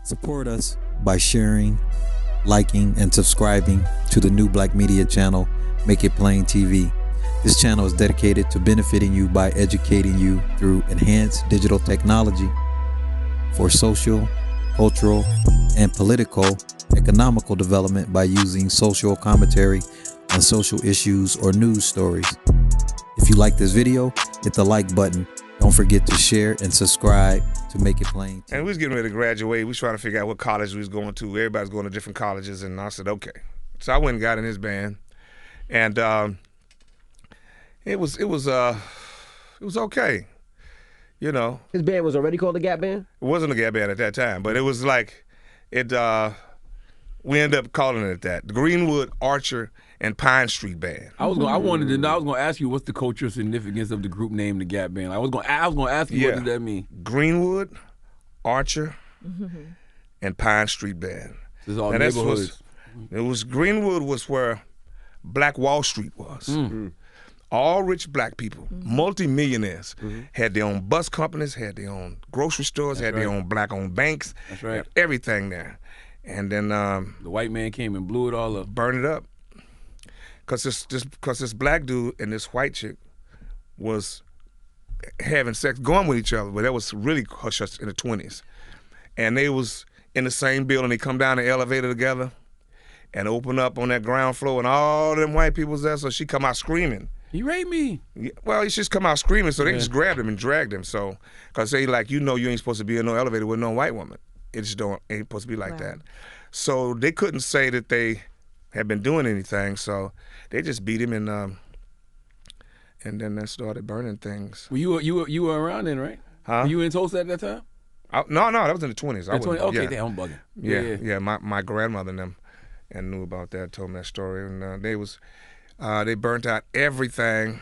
Support us by sharing, liking, and subscribing to the new Black media channel, Make It Plain TV. This channel is dedicated to benefiting you by educating you through enhanced digital technology for social, cultural, and political, economical development by using social commentary on social issues or news stories. If you like this video, hit the like button. Don't forget to share and subscribe to Make It Plain TV. And we was getting ready to graduate. We was trying to figure out what college we was going to. Everybody's going to different colleges, and I said, okay. So I went and got in his band, and it was okay, you know. His band was already called the Gap Band? It wasn't a Gap Band at that time, but it was like we ended up calling it that, the Greenwood, Archer, and Pine Street Band. I wanted to know. I was going to ask you what's the cultural significance of the group name, the Gap Band. I was going to ask you what does that mean. Greenwood, Archer, and Pine Street Band. This is all neighborhoods. Greenwood was where Black Wall Street was. All rich black people, multi-millionaires, had their own bus companies, had their own grocery stores, had their own black-owned banks. That's right. Everything there. And then the white man came and blew it all up. Burned it up. Cause this black dude and this white chick was having sex, going with each other, but that was really hush-hush in the 20s. And they was in the same building. They come down the elevator together and open up on that ground floor, and all them white people was there, so she come out screaming. He raped me. Well, he just come out screaming, so they just grabbed him and dragged him. So, cause they like, you ain't supposed to be in no elevator with no white woman. It just ain't supposed to be like that. So they couldn't say that they had been doing anything, so they just beat him, and then they started burning things. Well, you were around then, right? Huh? Were you in Tulsa at that time? No, that was in the 20s. Okay, damn, I'm bugging. Yeah. My grandmother and them knew about that, told me that story, and they burnt out everything,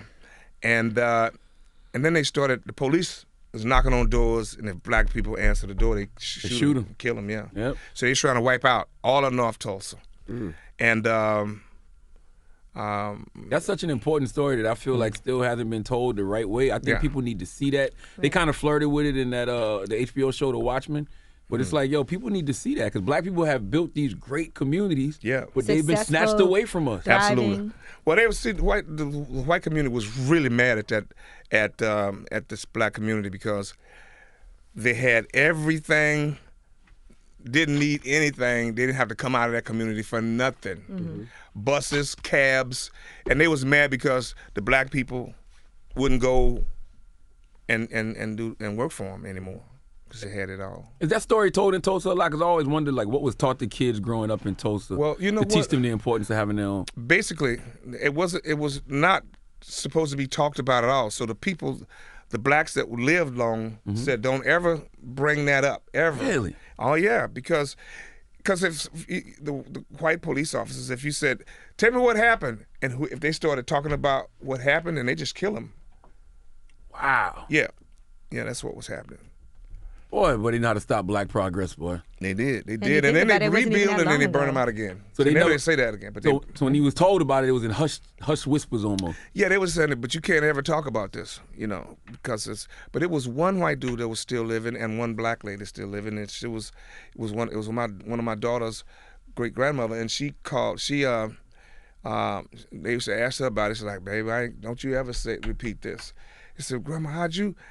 and then they started. The police was knocking on doors, and if black people answer the door, they shoot them, kill them. Yeah. Yep. So they're trying to wipe out all of North Tulsa, and that's such an important story that I feel like still hasn't been told the right way. I think people need to see that. They kind of flirted with it in that the HBO show The Watchmen. But it's like, yo, people need to see that because black people have built these great communities, but they've been snatched away from us. Absolutely. Well, the white community was really mad at this black community because they had everything, didn't need anything. They didn't have to come out of that community for nothing. Buses, cabs, and they was mad because the black people wouldn't go and work for them anymore. Because they had it all. Is that story told in Tulsa a lot? Because I always wondered, like, what was taught to kids growing up in Tulsa? Well, you know to teach them the importance of having their own. Basically, it was not supposed to be talked about at all. So the blacks that lived long said, don't ever bring that up, ever. Really? Oh yeah, because if the white police officers, if you said, tell me what happened, and if they started talking about what happened, then they just kill them. Wow. Yeah, that's what was happening. Boy, but they know how to stop black progress, boy. They did. And then they rebuild and then they burn them out again. So they never say that again. But so when he was told about it was in hush whispers almost. Yeah, they was saying it, but you can't ever talk about this, because but it was one white dude that was still living and one black lady still living, and it was one of my daughter's great grandmother, and she called. They used to ask her about it. She's like, baby, don't you ever repeat this. He said, Grandma,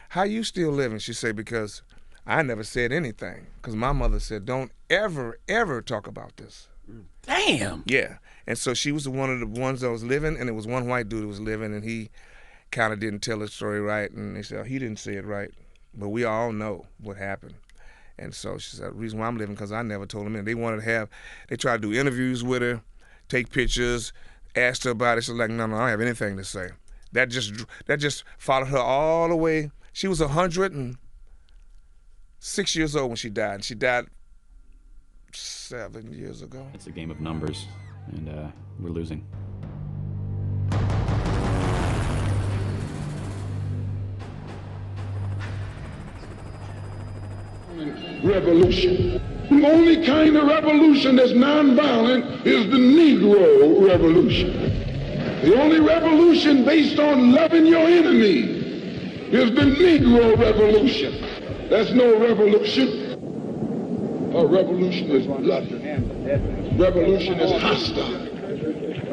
how you still living? She said, because I never said anything, because my mother said, don't ever, ever talk about this. Damn. Yeah. And so she was one of the ones that was living, and it was one white dude that was living, and he kind of didn't tell the story right, and they said, he didn't say it right. But we all know what happened. And so she said, the reason why I'm living, because I never told them. They tried to do interviews with her, take pictures, asked her about it. She's like, no, I don't have anything to say. That just followed her all the way. She was 106 years old when she died. And she died 7 years ago. It's a game of numbers, and we're losing. Revolution. The only kind of revolution that's nonviolent is the Negro Revolution. The only revolution based on loving your enemy is the Negro Revolution. That's no revolution. A revolution is bloody. Revolution is hostile.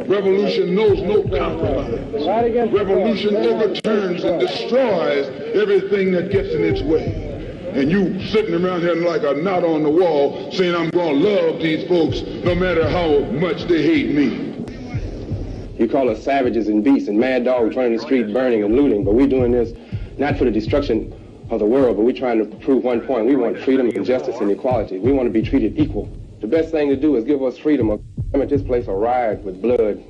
Revolution knows no compromise. Revolution overturns and destroys everything that gets in its way. And you sitting around here like a knot on the wall saying I'm going to love these folks no matter how much they hate me. You call us savages and beasts and mad dogs running the street burning and looting, but we're doing this not for the destruction of the world, but we're trying to prove one point. We want freedom and justice and equality. We want to be treated equal. The best thing to do is give us freedom or at this place will riot with blood.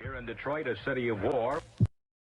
Here in Detroit, a city of war.